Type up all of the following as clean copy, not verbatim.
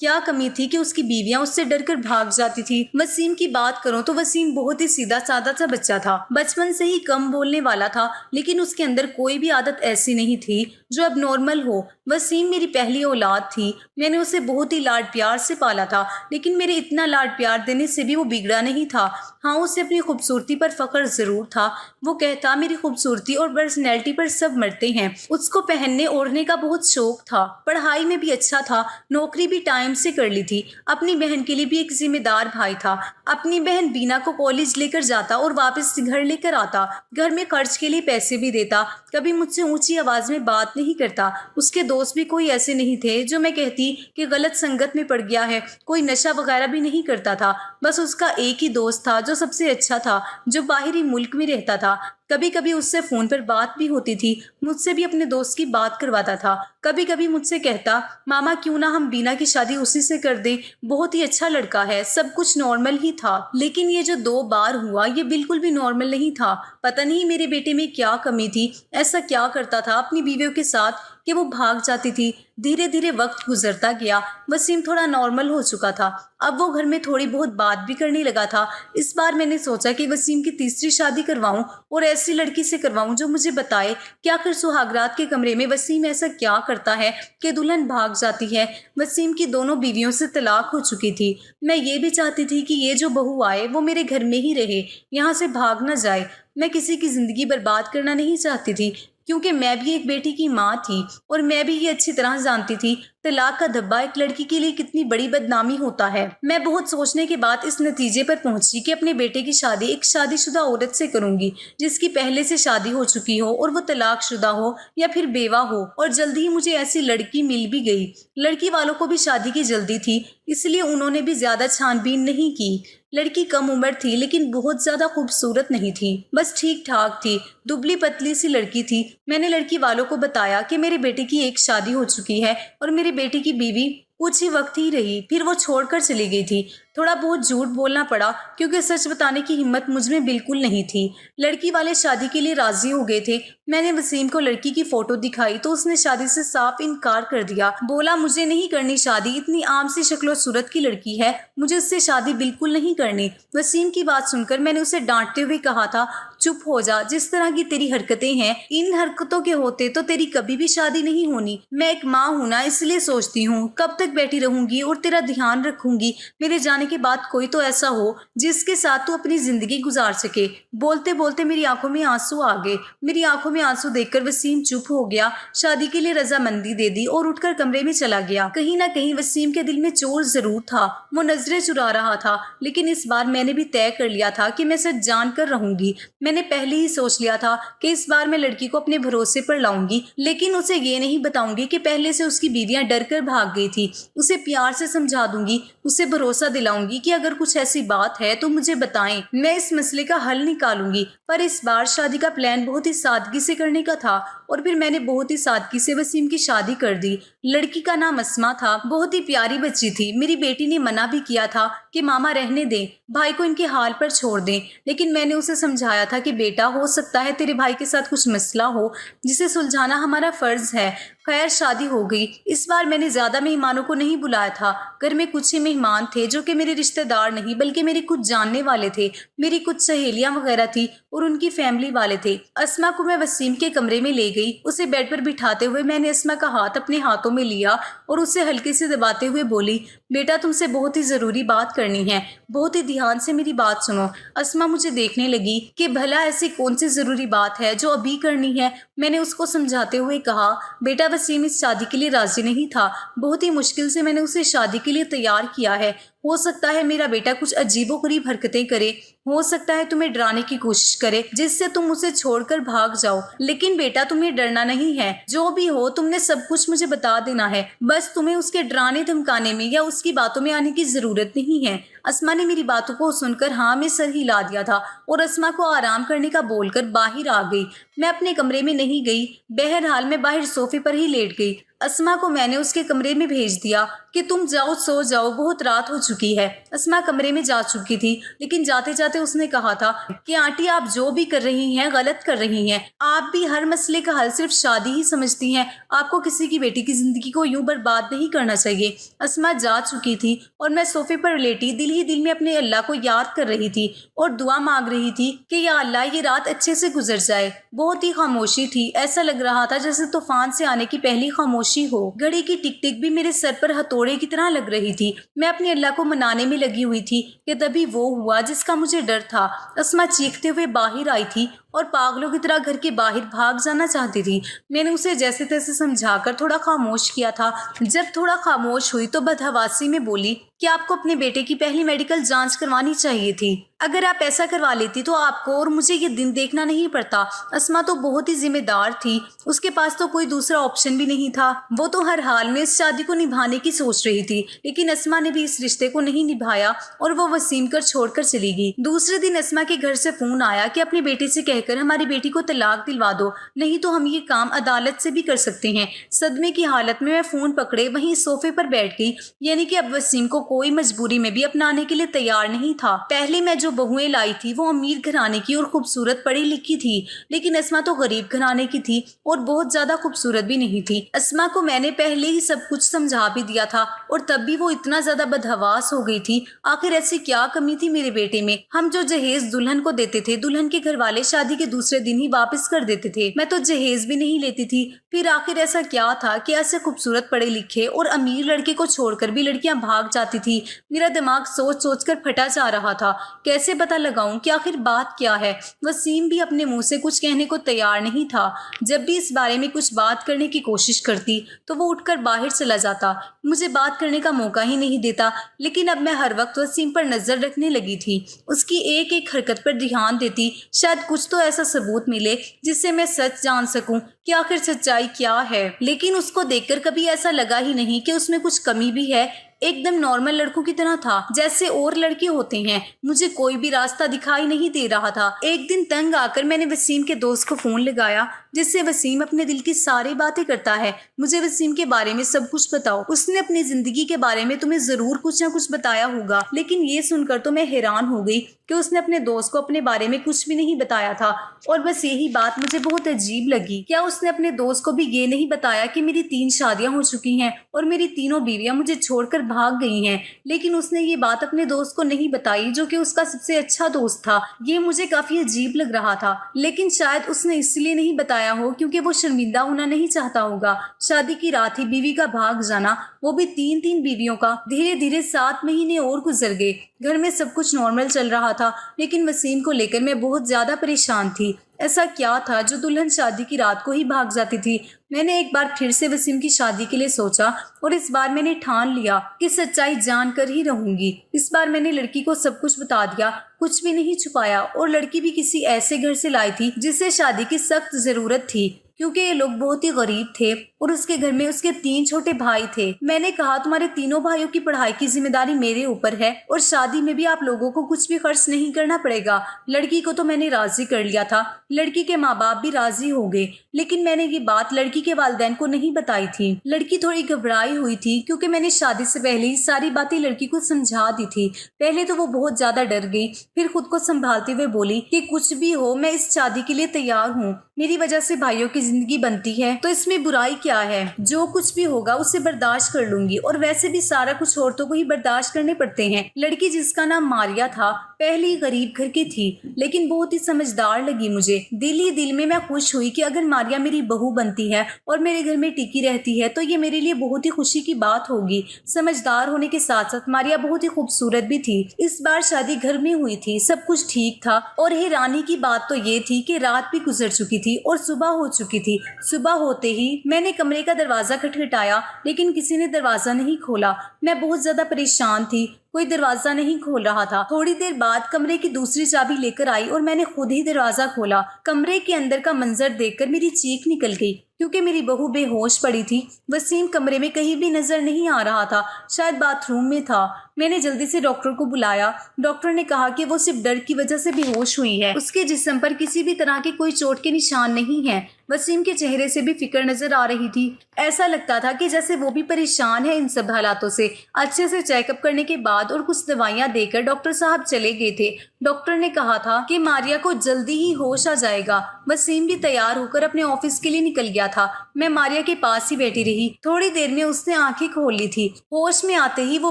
کیا کمی تھی کہ اس کی بیویاں اس سے ڈر کر بھاگ جاتی تھی۔ وسیم کی بات کروں تو وسیم بہت ہی سیدھا سادہ سا بچہ تھا، بچپن سے ہی کم بولنے والا تھا، لیکن اس کے اندر کوئی بھی عادت ایسی نہیں تھی جو اب نارمل ہو۔ وسیم میری پہلی اولاد تھی، میں نے اسے بہت ہی لاڈ پیار سے پالا تھا، لیکن میرے اتنا لاڈ پیار دینے سے بھی وہ بگڑا نہیں تھا۔ ہاں، اسے اپنی خوبصورتی پر فخر ضرور تھا، وہ کہتا میری خوبصورتی اور پرسنالٹی پر سب مرتے ہیں۔ اس کو پہننے اوڑھنے کا بہت شوق تھا، پڑھائی میں بھی اچھا تھا، نوکری بھی ٹائم سے کر لی تھی، اپنی بہن کے لیے بھی ایک ذمہ دار بھائی تھا۔ اپنی بہن بینا کو کالج لے کر جاتا اور واپس گھر لے کر آتا، گھر میں خرچ کے لیے پیسے بھی دیتا، کبھی مجھ سے اونچی آواز میں بات نہیں کرتا۔ اس کے دوست بھی کوئی ایسے نہیں تھے جو میں کہتی کہ غلط سنگت میں پڑ گیا ہے، کوئی نشہ وغیرہ بھی نہیں کرتا تھا، بس اس کا ایک ہی دوست تھا جو سب سے اچھا تھا، جو باہری ملک میں رہتا تھا۔ کبھی کبھی اس سے فون پر بات بھی ہوتی تھی، مجھ سے بھی اپنے دوست کی بات کرواتا تھا۔ کبھی کبھی مجھ سے کہتا ماما کیوں نہ ہم بینا کی شادی اسی سے کر دیں، بہت ہی اچھا لڑکا ہے۔ سب کچھ نارمل ہی تھا، لیکن یہ جو 2 بار ہوا یہ بالکل بھی نارمل نہیں تھا۔ پتہ نہیں میرے بیٹے میں کیا کمی تھی، ایسا کیا کرتا تھا اپنی بیویوں کے ساتھ کہ وہ بھاگ جاتی تھی۔ دھیرے دھیرے وقت گزرتا گیا، وسیم تھوڑا نارمل ہو چکا تھا، اب وہ گھر میں تھوڑی بہت بات بھی کرنے لگا تھا۔ اس بار میں نے سوچا کہ وسیم کی تیسری شادی کرواؤں اور ایسی لڑکی سے کرواؤں جو مجھے بتائے کہ آخر سہاگرات کے کمرے میں وسیم ایسا کیا کرتا ہے کہ دلہن بھاگ جاتی ہے۔ وسیم کی دونوں بیویوں سے طلاق ہو چکی تھی، میں یہ بھی چاہتی تھی کہ یہ جو بہو آئے وہ میرے گھر میں ہی رہے، یہاں سے بھاگ نہ جائے۔ میں کسی کی زندگی برباد کرنا نہیں چاہتی تھی، کیونکہ میں بھی ایک بیٹی کی ماں تھی اور میں بھی یہ اچھی طرح جانتی تھی طلاق کا دھبا ایک لڑکی کے لیے کتنی بڑی بدنامی ہوتا ہے۔ میں بہت سوچنے کے بعد اس نتیجے پر پہنچی کہ اپنے بیٹے کی شادی ایک شادی شدہ عورت سے کروں گی، جس کی پہلے سے شادی ہو چکی ہو اور وہ طلاق شدہ ہو یا پھر بیوہ ہو۔ اور جلدی ہی مجھے ایسی لڑکی مل بھی گئی۔ لڑکی والوں کو بھی شادی کی جلدی تھی، اس لیے انہوں نے بھی زیادہ چھان بین نہیں کی۔ لڑکی کم عمر تھی لیکن بہت زیادہ خوبصورت نہیں تھی، بس ٹھیک ٹھاک تھی، دبلی پتلی سی لڑکی تھی۔ میں نے لڑکی والوں کو بتایا کہ میرے بیٹے کی ایک شادی ہو چکی ہے اور میرے بیٹے کی بیوی کچھ ہی وقت ہی رہی، پھر وہ چھوڑ کر چلی گئی تھی۔ تھوڑا بہت جھوٹ بولنا پڑا کیونکہ سچ بتانے کی ہمت مجھ میں بالکل نہیں تھی۔ لڑکی والے شادی کے لیے راضی ہو گئے تھے۔ میں نے وسیم کو لڑکی کی فوٹو دکھائی تو اس نے شادی سے صاف انکار کر دیا، بولا مجھے نہیں کرنی شادی، اتنی عام سی شکل و صورت کی لڑکی ہے، مجھے اس سے شادی بالکل نہیں کرنی۔ وسیم کی بات سن کر میں نے اسے ڈانٹتے ہوئے کہا تھا چپ ہو جا، جس طرح کی تیری حرکتیں ہیں ان حرکتوں کے ہوتے تو تیری کبھی بھی شادی نہیں ہونی۔ میں ایک ماں ہوں نا، اس لیے سوچتی ہوں کب تک بیٹھی رہوں گی اور تیرا دھیان رکھوں گی، میرے جانے کے بعد کوئی تو ایسا ہو جس کے ساتھ تو اپنی زندگی گزار سکے۔ بولتے بولتے میری آنکھوں میں آنسو آ گئے۔ میری آنکھوں میں آنسو دیکھ کر وسیم چپ ہو گیا، شادی کے لیے رضامندی دے دی اور اٹھ کر کمرے میں چلا گیا۔ کہیں نہ کہیں وسیم کے دل میں چور ضرور تھا، وہ نظریں چرا رہا تھا، لیکن اس بار میں نے بھی طے کر لیا تھا کہ میں سچ جان کر رہوں گی۔ میں نے پہلے ہی سوچ لیا تھا کہ اس بار میں لڑکی کو اپنے بھروسے پر لاؤں گی، لیکن اسے یہ نہیں بتاؤں گی کہ پہلے سے اس کی بیویاں ڈر کر بھاگ گئی تھی۔ اسے پیار سے سمجھا دوں گی، اسے بھروسہ دلاؤں گی کہ اگر کچھ ایسی بات ہے تو مجھے بتائیں، میں اس مسئلے کا حل نکالوں گی۔ پر اس بار شادی کا پلان بہت ہی سادگی سے کرنے کا تھا اور پھر میں نے بہت ہی سادگی سے وسیم کی شادی کر دی۔ لڑکی کا نام اسما تھا، بہت ہی پیاری بچی تھی۔ میری بیٹی نے منع بھی کیا تھا کہ ماما رہنے دیں، بھائی کو ان کے حال پر چھوڑ دیں، لیکن میں نے اسے سمجھایا تھا کہ بیٹا ہو سکتا ہے تیرے بھائی کے ساتھ کچھ مسئلہ ہو جسے سلجھانا ہمارا فرض ہے۔ خیر شادی ہو گئی۔ اس بار میں نے زیادہ مہمانوں کو نہیں بلایا تھا، گھر میں کچھ ہی مہمان تھے جو کہ میرے رشتہ دار نہیں بلکہ میرے کچھ جاننے والے تھے، میری کچھ سہیلیاں وغیرہ تھی اور ان کی فیملی والے تھے۔ اسما کو میں وسیم کے کمرے میں لے گئی، اسے بیڈ پر بٹھاتے ہوئے میں نے اسما کا ہاتھ اپنے ہاتھوں میں لیا اور اسے ہلکے سے دباتے ہوئے بولی بیٹا تم سے بہت ہی ضروری بات کرنی ہے، بہت ہی دھیان سے میری بات سنو۔ اسما مجھے دیکھنے لگی کہ بھلا ایسی کون سی ضروری بات ہے جو ابھی کرنی ہے۔ میں نے اس کو سمجھاتے ہوئے کہا بیٹا وسیم اس شادی کے لیے راضی نہیں تھا، بہت ہی مشکل سے میں نے اسے شادی کے لیے تیار کیا ہے۔ ہو سکتا ہے میرا بیٹا کچھ عجیب و غریب حرکتیں کرے، ہو سکتا ہے تمہیں ڈرانے کی کوشش کرے جس سے تم اسے چھوڑ کر بھاگ جاؤ، لیکن بیٹا تمہیں ڈرنا نہیں ہے، جو بھی ہو تم نے سب کچھ مجھے بتا دینا ہے، بس تمہیں اس کے ڈرانے دھمکانے میں یا اس کی باتوں میں آنے کی ضرورت نہیں ہے۔ اسما نے میری باتوں کو سن کر ہاں میں سر ہلا دیا تھا اور اسما کو آرام کرنے کا بول کر باہر آ گئی۔ میں اپنے کمرے میں نہیں گئی، بہرحال میں باہر صوفے پر ہی لیٹ گئی۔ اسما کو میں نے اس کے کمرے میں بھیج دیا کہ تم جاؤ سو جاؤ، بہت رات ہو چکی ہے۔ اسما کمرے میں جا چکی تھی، لیکن جاتے جاتے اس نے کہا تھا کہ آنٹی آپ جو بھی کر رہی ہیں غلط کر رہی ہیں، آپ بھی ہر مسئلے کا حل صرف شادی ہی سمجھتی ہیں، آپ کو کسی کی بیٹی کی زندگی کو یوں برباد نہیں کرنا چاہیے۔ اسما جا چکی تھی اور میں صوفے پر لیٹی دل ہی دل میں اپنے اللہ کو یاد کر رہی تھی اور دعا مانگ رہی تھی کہ یا اللہ یہ رات اچھے سے گزر جائے۔ بہت ہی خاموشی تھی، ایسا لگ رہا تھا جیسے طوفان سے آنے کی پہلی خاموشی ہو۔ گھڑی کی ٹک ٹک بھی میرے سر پر ہتھوڑے کی طرح لگ رہی تھی۔ میں اپنے اللہ کو منانے میں لگی ہوئی تھی کہ تبھی وہ ہوا جس کا مجھے ڈر تھا۔ اسما چیختے ہوئے باہر آئی تھی اور پاگلوں کی طرح گھر کے باہر بھاگ جانا چاہتی تھی۔ میں نے اسے جیسے تیسے سمجھا کر تھوڑا خاموش کیا تھا۔ جب تھوڑا خاموش ہوئی تو بدحواسی میں بولی کہ آپ کو اپنے بیٹے کی پہلی میڈیکل جانچ کروانی چاہیے تھی۔ اگر آپ ایسا کروا لیتی تو آپ کو اور مجھے یہ دن دیکھنا نہیں پڑتا۔ اسما تو بہت ہی ذمہ دار تھی، اس کے پاس تو کوئی دوسرا آپشن بھی نہیں تھا۔ وہ تو ہر حال میں اس شادی کو نبھانے کی سوچ رہی تھی، لیکن اسما نے بھی اس رشتے کو نہیں نبھایا اور وہ وسیم کر چھوڑ کر چلی گئی۔ دوسرے دن اسما کے گھر سے فون آیا کہ اپنے بیٹے سے کہہ کر ہماری بیٹی کو طلاق دلوا دو، نہیں تو ہم یہ کام عدالت سے بھی کر سکتے ہیں۔ صدمے کی حالت میں فون پکڑے وہیں صوفے پر بیٹھ گئی، یعنی کہ اب وسیم کو کوئی مجبوری میں بھی اپنانے کے لیے تیار نہیں تھا۔ پہلے میں جو بہویں لائی تھی وہ امیر گھرانے کی اور خوبصورت پڑھی لکھی تھی، لیکن اسما تو غریب گھرانے کی تھی اور بہت زیادہ خوبصورت بھی نہیں تھی۔ اسما کو میں نے پہلے ہی سب کچھ سمجھا بھی دیا تھا اور تب بھی وہ اتنا زیادہ بدحواس ہو گئی تھی۔ آخر ایسی کیا کمی تھی میرے بیٹے میں؟ ہم جو جہیز دلہن کو دیتے تھے دلہن کے گھر والے شادی کے دوسرے دن ہی واپس کر دیتے تھے۔ میں تو جہیز بھی نہیں لیتی تھی۔ پھر آخر ایسا کیا تھا کہ ایسے خوبصورت پڑھے لکھے اور امیر لڑکے کو چھوڑ کر بھی لڑکیاں بھاگ جاتی تھی؟ میرا دماغ سوچ سوچ کر پھٹا جا رہا تھا۔ کیسے پتہ لگاؤں کہ آخر بات کیا ہے؟ وسیم بھی اپنے منہ سے کچھ کہنے کو تیار نہیں تھا۔ جب بھی اس بارے میں کچھ بات کرنے کی کوشش کرتی تو وہ اٹھ کر باہر چلا جاتا، مجھے بات کرنے کا موقع ہی نہیں دیتا۔ لیکن اب میں ہر وقت وسیم پر نظر رکھنے لگی تھی، اس کی ایک ایک حرکت پر دھیان دیتی، شاید کچھ تو ایسا ثبوت ملے جس سے میں سچ جان سکوں کہ آخر سچائی کیا ہے۔ لیکن اس کو دیکھ کر کبھی ایسا لگا ہی نہیں کہ اس میں کچھ کمی بھی ہے۔ ایک دم نارمل لڑکوں کی طرح تھا جیسے اور لڑکے ہوتے ہیں۔ مجھے کوئی بھی راستہ دکھائی نہیں دے رہا تھا۔ ایک دن تنگ آ کر میں نے وسیم کے دوست کو فون لگایا، جس سے وسیم اپنے دل کی ساری باتیں کرتا ہے۔ مجھے وسیم کے بارے میں سب کچھ بتاؤ، اس نے اپنی زندگی کے بارے میں تمہیں ضرور کچھ نہ کچھ بتایا ہوگا۔ لیکن یہ سن کر تو میں حیران ہو گئی کہ اس نے اپنے دوست کو اپنے بارے میں کچھ بھی نہیں بتایا تھا، اور بس یہی بات مجھے بہت عجیب لگی۔ کیا اس نے اپنے دوست کو بھی یہ نہیں بتایا کہ میری 3 شادیاں ہو چکی ہیں اور میری تینوں بیویاں مجھے چھوڑ کر بھاگ گئی ہیں؟ لیکن اس نے یہ بات اپنے دوست کو نہیں بتائی، جو کہ اس کا سب سے اچھا دوست تھا۔ یہ مجھے کافی عجیب لگ رہا تھا، لیکن شاید اس نے اس لیے نہیں بتایا ہو کیونکہ وہ شرمندہ ہونا نہیں چاہتا ہوگا۔ شادی کی رات ہی بیوی کا بھاگ جانا، وہ بھی 3 بیویوں کا۔ دھیرے دھیرے 7 مہینے اور گزر گئے۔ گھر میں سب کچھ نارمل چل رہا تھا، لیکن وسیم کو لے کر میں بہت زیادہ پریشان تھی۔ ایسا کیا تھا جو دلہن شادی کی رات کو ہی بھاگ جاتی تھی؟ میں نے ایک بار پھر سے وسیم کی شادی کے لیے سوچا اور اس بار میں نے ٹھان لیا کہ سچائی جان کر ہی رہوں گی۔ اس بار میں نے لڑکی کو سب کچھ بتا دیا، کچھ بھی نہیں چھپایا، اور لڑکی بھی کسی ایسے گھر سے لائی تھی جسے شادی کی سخت ضرورت تھی، کیونکہ یہ لوگ بہت ہی غریب تھے اور اس کے گھر میں اس کے 3 چھوٹے بھائی تھے۔ میں نے کہا تمہارے تینوں بھائیوں کی پڑھائی کی ذمہ داری میرے اوپر ہے اور شادی میں بھی آپ لوگوں کو کچھ بھی خرچ نہیں کرنا پڑے گا۔ لڑکی کو تو میں نے راضی کر لیا تھا، لڑکی کے ماں باپ بھی راضی ہو گئے، لیکن میں نے یہ بات لڑکی کے والدین کو نہیں بتائی تھی۔ لڑکی تھوڑی گھبرائی ہوئی تھی کیونکہ میں نے شادی سے پہلے ہی ساری باتیں لڑکی کو سمجھا دی تھی۔ پہلے تو وہ بہت زیادہ ڈر گئی، پھر خود کو سنبھالتے ہوئے بولی کہ کچھ بھی ہو میں اس شادی کے لیے تیار ہوں، میری وجہ سے بھائیوں کی زندگی بنتی ہے تو اس میں برائی کیا ہے؟ جو کچھ بھی ہوگا اسے برداشت کر لوں گی، اور ویسے بھی سارا کچھ عورتوں کو ہی برداشت کرنے پڑتے ہیں۔ لڑکی جس کا نام ماریا تھا پہلے ہی غریب گھر کی تھی، لیکن بہت ہی سمجھدار لگی مجھے۔ دل ہی دل میں خوش ہوئی کہ اگر ماریا میری بہو بنتی ہے اور میرے گھر میں ٹکی رہتی ہے تو یہ میرے لیے بہت ہی خوشی کی بات ہوگی۔ سمجھدار ہونے کے ساتھ ساتھ ماریا بہت ہی خوبصورت بھی تھی۔ اس بار شادی گھر میں ہوئی تھی، سب کچھ ٹھیک تھا، اور حیرانی کی بات تو یہ تھی کہ رات بھی گزر چکی تھی اور صبح ہو چکی تھی۔ صبح ہوتے ہی میں نے کمرے کا دروازہ کھٹکھٹایا، لیکن کسی نے دروازہ نہیں کھولا۔ میں بہت زیادہ پریشان تھی، کوئی دروازہ نہیں کھول رہا تھا۔ تھوڑی دیر بعد کمرے کی دوسری چابی لے کر آئی اور میں نے خود ہی دروازہ کھولا۔ کمرے کے اندر کا منظر دیکھ کر میری چیخ نکل گئی کیونکہ میری بہو بے ہوش پڑی تھی۔ وسیم کمرے میں کہیں بھی نظر نہیں آ رہا تھا، شاید باتھ روم میں تھا۔ میں نے جلدی سے ڈاکٹر کو بلایا۔ ڈاکٹر نے کہا کہ وہ صرف ڈر کی وجہ سے بے ہوش ہوئی ہے، اس کے جسم پر کسی بھی طرح کے کوئی چوٹ کے نشان نہیں ہیں۔ وسیم کے چہرے سے بھی فکر نظر آ رہی تھی۔ ایسا لگتا تھا کہ جیسے وہ بھی پریشان ہے ان سب حالاتوں سے۔ اچھے سے چیک اپ کرنے کے بعد اور کچھ دوائیاں دے کر ڈاکٹر صاحب چلے گئے تھے۔ ڈاکٹر نے کہا تھا کہ ماریا کو جلدی ہی ہوش آ جائے گا۔ وسیم بھی تیار ہو کر اپنے آفس کے لیے نکل گیا تھا۔ میں ماریا کے پاس ہی بیٹھی رہی۔ تھوڑی دیر میں اس نے آنکھیں کھول لی تھی۔ ہوش میں آتے ہی وہ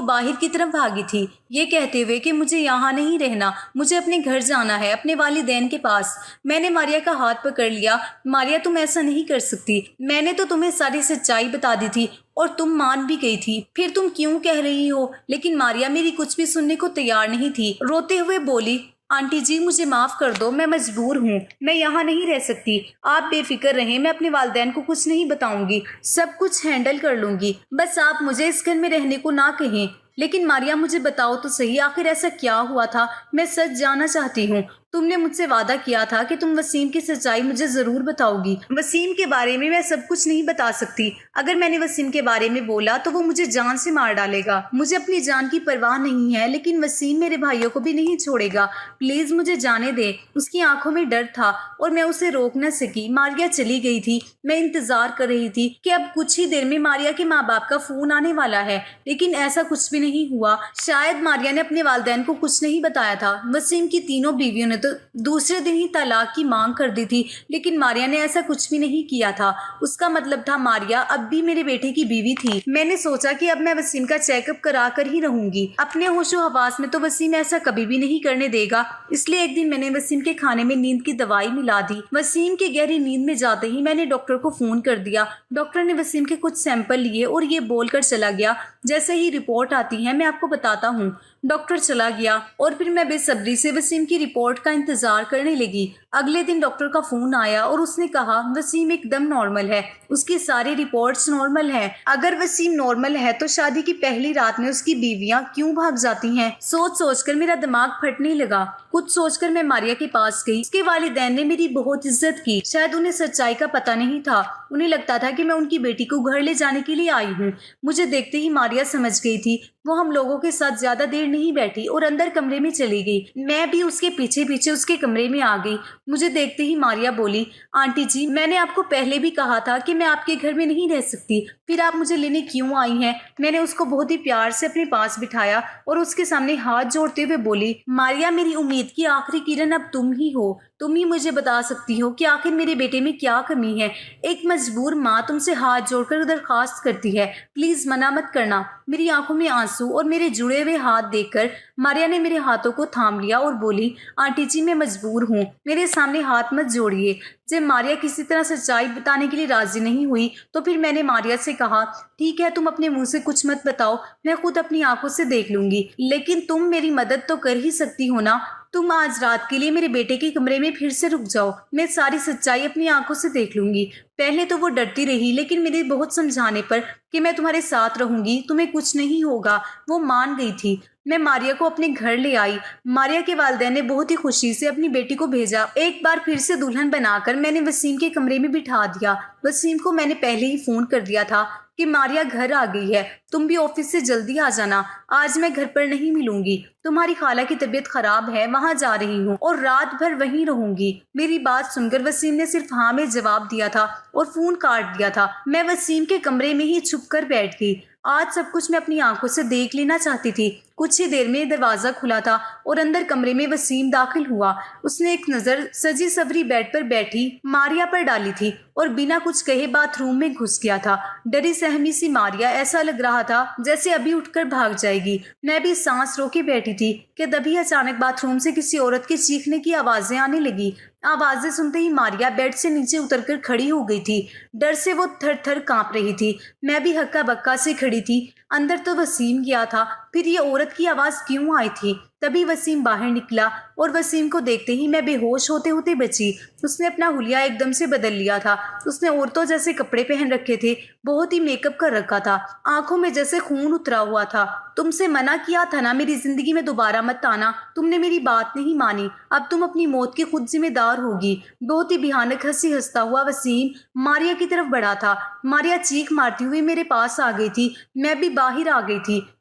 باہر کی طرف بھاگی تھی، یہ کہتے ہوئے کہ مجھے یہاں نہیں رہنا، مجھے اپنے گھر جانا ہے، اپنے والدین کے پاس۔ میں نے ماریا کا ہاتھ پکڑ لیا۔ ماریا تم ایسا نہیں کر سکتی، میں نے تو تمہیں ساری سچائی بتا دی تھی اور تم مان بھی گئی تھی، پھر تم کیوں کہہ رہی ہو؟ لیکن ماریا میری کچھ بھی سننے کو تیار نہیں تھی، روتے ہوئے بولی آنٹی جی مجھے معاف کر دو، میں مجبور ہوں، میں یہاں نہیں رہ سکتی۔ آپ بے فکر رہیں، میں اپنے والدین کو کچھ نہیں بتاؤں گی، سب کچھ ہینڈل کر لوں گی، بس آپ مجھے اس گھر میں رہنے کو نہ کہیں۔ لیکن ماریا مجھے بتاؤ تو صحیح، آخر ایسا کیا ہوا تھا؟ میں سچ جاننا چاہتی ہوں۔ تم نے مجھ سے وعدہ کیا تھا کہ تم وسیم کی سچائی مجھے ضرور بتاؤ گی۔ وسیم کے بارے میں سب کچھ نہیں بتا سکتی، اگر میں نے وسیم کے بارے میں بولا تو وہ مجھے جان سے مار ڈالے گا۔ مجھے اپنی جان کی پرواہ نہیں ہے، لیکن وسیم میرے بھائیوں کو بھی نہیں چھوڑے گا، پلیز مجھے جانے دے۔ اس کی آنکھوں میں ڈر تھا اور میں اسے روک نہ سکی۔ ماریا چلی گئی تھی، میں انتظار کر رہی تھی کہ اب کچھ ہی دیر میں ماریا کے ماں باپ کا فون آنے والا ہے، لیکن ایسا کچھ بھی نہیں ہوا۔ شاید ماریا نے اپنے والدین کو کچھ نہیں بتایا تھا۔ وسیم کی تینوں بیویوں نے تو دوسرے دن ہی طلاق کی مانگ کر دی تھی، لیکن ماریا نے ایسا کچھ بھی نہیں کیا تھا۔ اس کا مطلب تھا ماریا اب بھی میرے بیٹے کی بیوی تھی۔ میں نے سوچا کہ اب میں وسیم کا چیک اپ کرا کر ہی رہوں گی۔ اپنے ہوش و حواس میں تو وسیم ایسا کبھی بھی نہیں کرنے دے گا، اس لیے ایک دن میں نے وسیم کے کھانے میں نیند کی دوائی ملا دی۔ وسیم کے گہری نیند میں جاتے ہی میں نے ڈاکٹر کو فون کر دیا۔ ڈاکٹر نے وسیم کے کچھ سیمپل لیے اور یہ بول کر چلا گیا جیسے ہی رپورٹ آتی ہے میں آپ کو بتاتا ہوں۔ ڈاکٹر چلا گیا اور پھر میں بے صبری سے وسیم کی رپورٹ کا انتظار کرنے لگی۔ اگلے دن ڈاکٹر کا فون آیا اور اس نے کہا وسیم ایک دم نارمل ہے، اس کی ساری رپورٹس نارمل ہیں۔ اگر وسیم نارمل ہے تو شادی کی پہلی رات میں اس کی بیویاں کیوں بھاگ جاتی ہیں؟ سوچ سوچ کر میرا دماغ پھٹنے لگا۔ کچھ سوچ کر میں ماریا کے پاس گئی۔ اس کے والدین نے میری بہت عزت کی، شاید انہیں سچائی کا پتہ نہیں تھا، انہیں لگتا تھا کہ میں ان کی بیٹی کو گھر لے جانے کے لیے آئی ہوں۔ مجھے دیکھتے ہی ماریا سمجھ گئی تھی، وہ ہم لوگوں کے ساتھ زیادہ دیر نہیں بیٹھی اور اندر کمرے میں چلی گئی۔ میں بھی اس کے پیچھے پیچھے اس کے کمرے میں آ گئی۔ مجھے دیکھتے ہی ماریا بولی آنٹی جی میں نے آپ کو پہلے بھی کہا تھا کہ میں آپ کے گھر میں نہیں رہ سکتی، پھر آپ مجھے لینے کیوں آئی ہیں؟ میں نے اس کو بہت ہی پیار سے اپنے پاس بٹھایا اور اس کے سامنے ہاتھ جوڑتے ہوئے بولی ماریا میری امید کی آخری کرن اب تم ہی ہو، تم ہی مجھے بتا سکتی ہو کہ آخر میرے بیٹے میں کیا کمی ہے۔ ایک مجبور ماں تم سے ہاتھ جوڑ کر درخواست کرتی ہے، پلیز منع مت کرنا۔ میری آنکھوں میں آنسو اور میرے جڑے ہوئے ہاتھ دیکھ کر ماریا نے میرے ہاتھوں کو تھام لیا اور بولی آنٹی جی میں مجبور ہوں، میرے سامنے ہاتھ مت جوڑیے۔ جب ماریا کسی طرح سچائی بتانے کے لیے راضی نہیں ہوئی تو پھر میں نے ماریا سے کہا ٹھیک ہے تم اپنے منہ سے کچھ مت بتاؤ، میں خود اپنی آنکھوں سے دیکھ لوں گی، لیکن تم میری مدد تو کر ہی سکتی ہو نا۔ تم آج رات کے لیے میرے بیٹے کے کمرے میں پھر سے رک جاؤ، میں ساری سچائی اپنی آنکھوں سے دیکھ لوں گی۔ پہلے تو وہ ڈرتی رہی، لیکن میرے بہت سمجھانے پر کہ میں تمہارے ساتھ رہوں گی، تمہیں کچھ نہیں ہوگا، وہ مان گئی تھی۔ میں ماریا کو اپنے گھر لے آئی۔ ماریا کے والدین نے بہت ہی خوشی سے اپنی بیٹی کو بھیجا۔ ایک بار پھر سے دلہن بنا کر میں نے وسیم کے کمرے میں بٹھا دیا۔ وسیم کو میں نے پہلے ہی فون کر دیا تھا کہ ماریا گھر آ گئی ہے، تم بھی آفس سے جلدی آ جانا، آج میں گھر پر نہیں ملوں گی، تمہاری خالہ کی طبیعت خراب ہے، وہاں جا رہی ہوں اور رات بھر وہیں رہوں گی۔ میری بات سن کر وسیم نے صرف ہاں میں جواب دیا تھا اور فون کاٹ دیا تھا۔ میں وسیم کے کمرے میں ہی چھپ کر بیٹھ گئی۔ آج سب کچھ میں اپنی آنکھوں سے دیکھ لینا چاہتی تھی۔ کچھ ہی دیر میں دروازہ کھلا تھا اور اندر کمرے میں وسیم داخل ہوا۔ اس نے ایک نظر سجی سوری بیڈ پر بیٹھی ماریا پر ڈالی تھی اور بنا کچھ کہے باتھ روم میں گھس گیا تھا۔ ڈری سہمی سی ماریا، ایسا لگ رہا تھا جیسے ابھی اٹھ کر بھاگ جائے گی۔ میں بھی سانس روکے بیٹھی تھی کہ تبھی اچانک باتھ روم سے کسی عورت کے چیخنے کی آوازیں آنے لگی۔ آوازیں سنتے ہی ماریا بیڈ سے نیچے اتر کر کھڑی ہو گئی تھی۔ ڈر سے وہ تھر تھر کانپ رہی تھی۔ میں بھی ہکا بکا سے کھڑی تھی۔ اندر تو وسیم گیا تھا، پھر یہ عورت کی آواز کیوں آئی تھی؟ تبھی وسیم باہر نکلا اور وسیم کو دیکھتے ہی میں بے ہوش ہوتے ہوتے بچی۔ اس نے اپنا حلیہ ایک دم سے بدل لیا تھا۔ اس نے عورتوں جیسے کپڑے پہن رکھے تھے، بہت ہی میک اپ کر رکھا تھا، آنکھوں میں جیسے خون اترا ہوا تھا۔ تم سے منع کیا تھا نا میری زندگی میں دوبارہ مت آنا، تم نے میری بات نہیں مانی، اب تم اپنی موت کی خود ذمہ دار ہوگی۔ بہت ہی بھیانک ہنسی ہنستا ہوا وسیم ماریا کی طرف بڑھا تھا۔ ماریا چیخ مارتی ہوئی میرے پاس آ گئی تھی۔ میں بھی باہر آ گئی تھی۔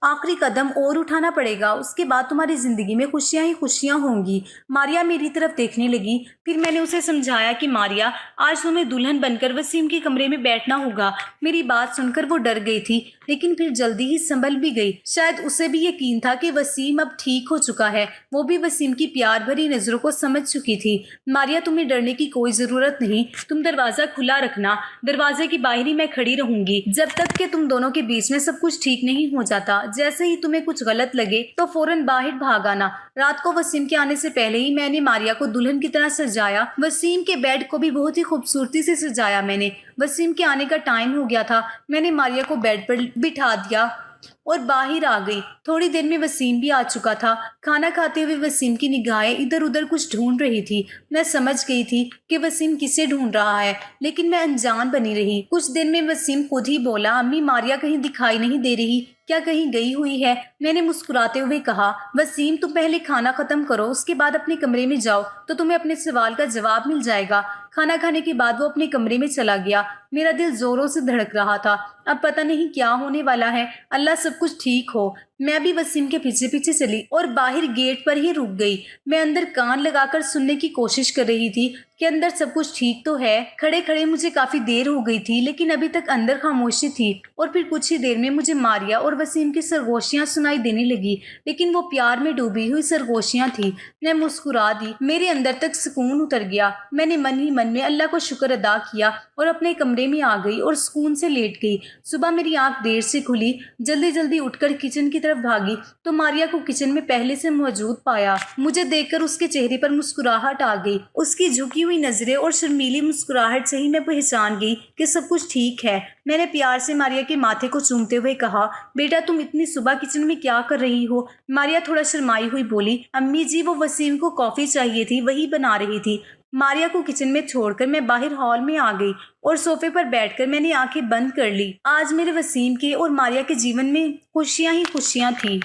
آخری قدم اور اٹھانا پڑے گا، اس کے بعد تمہاری زندگی میں خوشیاں ہی خوشیاں ہوں گی۔ ماریا میری طرف دیکھنے لگی۔ پھر میں نے اسے سمجھایا کہ ماریا، آج تمہیں دلہن بن کر وسیم کے کمرے میں بیٹھنا ہوگا۔ میری بات سن کر وہ ڈر گئی تھی، لیکن پھر جلدی ہی سنبھل بھی گئی۔ شاید اسے بھی یقین تھا کہ وسیم اب ٹھیک ہو چکا ہے۔ وہ بھی وسیم کی پیار بھری نظروں کو سمجھ چکی تھی۔ ماریا، تمہیں ڈرنے کی کوئی ضرورت نہیں، تم دروازہ کھلا رکھنا، دروازے کی باہر ہی میں کھڑی رہوں گی جب تک کہ تم دونوں کے بیچ میں سب کچھ ٹھیک نہیں ہو جاتا۔ جیسے ہی تمہیں کچھ غلط لگے تو فوراً باہر بھاگ آنا۔ رات کو وسیم کے آنے سے پہلے ہی میں نے ماریا کو دلہن کی طرح سجایا۔ وسیم کے بیڈ کو بھی بہت ہی خوبصورتی سے سجایا میں نے۔ وسیم کے آنے کا ٹائم ہو گیا تھا۔ میں نے ماریا کو بیڈ پر بٹھا دیا اور باہر آ گئی۔ تھوڑی دیر میں وسیم بھی آ چکا تھا۔ کھانا کھاتے ہوئے وسیم کی نگاہیں ادھر ادھر کچھ ڈھونڈ رہی تھی۔ میں سمجھ گئی تھی کہ وسیم کسے ڈھونڈ رہا ہے، لیکن میں انجان بنی رہی۔ کچھ دن میں وسیم خود ہی بولا، امی ماریا کہیں دکھائی نہیں دے رہی، کیا کہیں گئی ہوئی ہے؟ میں نے مسکراتے ہوئے کہا، وسیم تم پہلے کھانا ختم کرو، اس کے بعد اپنے کمرے میں جاؤ تو تمہیں اپنے سوال کا جواب مل جائے گا۔ کھانا کھانے کے بعد وہ اپنے کمرے میں چلا گیا۔ میرا دل زوروں سے دھڑک رہا تھا۔ اب پتہ نہیں کیا ہونے والا ہے، اللہ سب کچھ ٹھیک ہو۔ میں بھی وسیم کے پیچھے پیچھے چلی اور باہر گیٹ پر ہی رک گئی۔ میں اندر کان لگا کر سننے کی کوشش کر رہی تھی کہ اندر سب کچھ ٹھیک تو ہے۔ کھڑے کھڑے مجھے کافی دیر ہو گئی تھی، لیکن ابھی تک اندر خاموشی تھی۔ اور پھر کچھ ہی دیر میں مجھے ماریا اور وسیم کی سرگوشیاں سنائی دینے لگی، لیکن وہ پیار میں ڈوبی ہوئی سرگوشیاں تھیں۔ میں مسکرا دی، میرے اندر تک سکون اتر گیا۔ میں نے من ہی من میں اللہ کو شکر ادا کیا اور اپنے کمرے میں آ گئی اور سکون سے لیٹ گئی۔ صبح میری آنکھ دیر سے کھلی۔ جلدی جلدی اٹھ کر کچن کی طرف بھاگی تو ماریا کو کچن میں پہلے سے موجود پایا۔ مجھے دیکھ کر اس کے چہرے پر مسکراہٹ آ گئی۔ اس کی جھکی ہوئی نظریں اور شرمیلی مسکراہٹ سے ہی میں پہچان گئی کہ سب کچھ ٹھیک ہے۔ میں نے پیار سے ماریا کے ماتھے کو چومتے ہوئے کہا، بیٹا تم اتنی صبح کچن میں کیا کر رہی ہو؟ ماریا تھوڑا شرمائی ہوئی بولی، امی جی وہ وسیم کو کافی چاہیے تھی، وہی بنا رہی تھی۔ ماریا کو کچن میں چھوڑ کر میں باہر ہال میں آ گئی اور صوفے پر بیٹھ کر میں نے آنکھیں بند کر لی۔ آج میرے وسیم کے اور ماریا کے جیون میں خوشیاں ہی خوشیاں تھیں۔